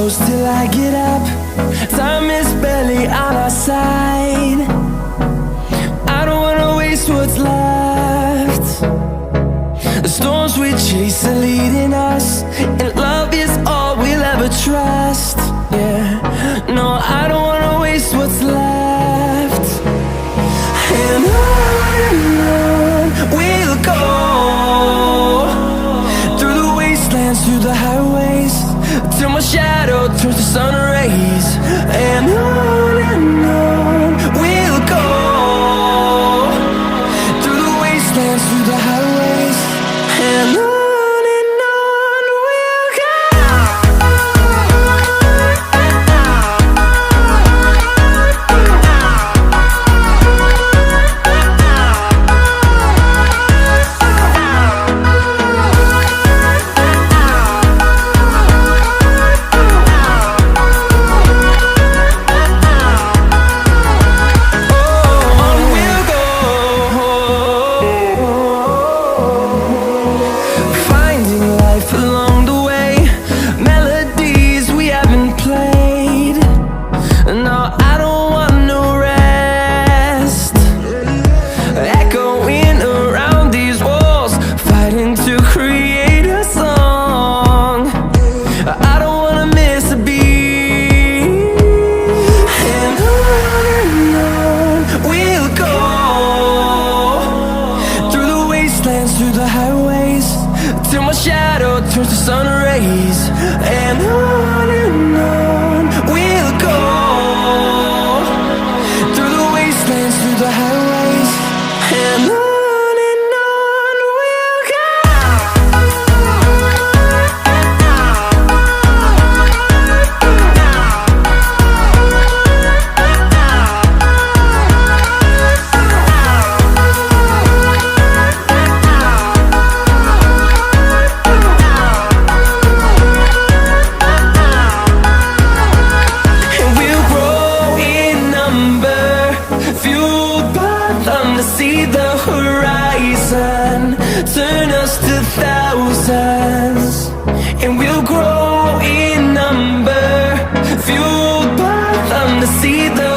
close till I get up. Time is barely on our side. I don't wanna waste what's left. The storms we chase are leading us, and love is all we'll ever trust. Yeah, no, I don't wanna waste what's left. And on we'll go, through the wastelands, through the highways, till my shadow turns to sun rays. And on we'll go, through the wastelands, through the highways, and on we'll go. Through the highways, till my shadow turns to sun rays. And on we'll go, through the wastelands, through the highways, and on we'll go. See the horizon turn us to thousands, and we'll grow in number, fueled by them to see the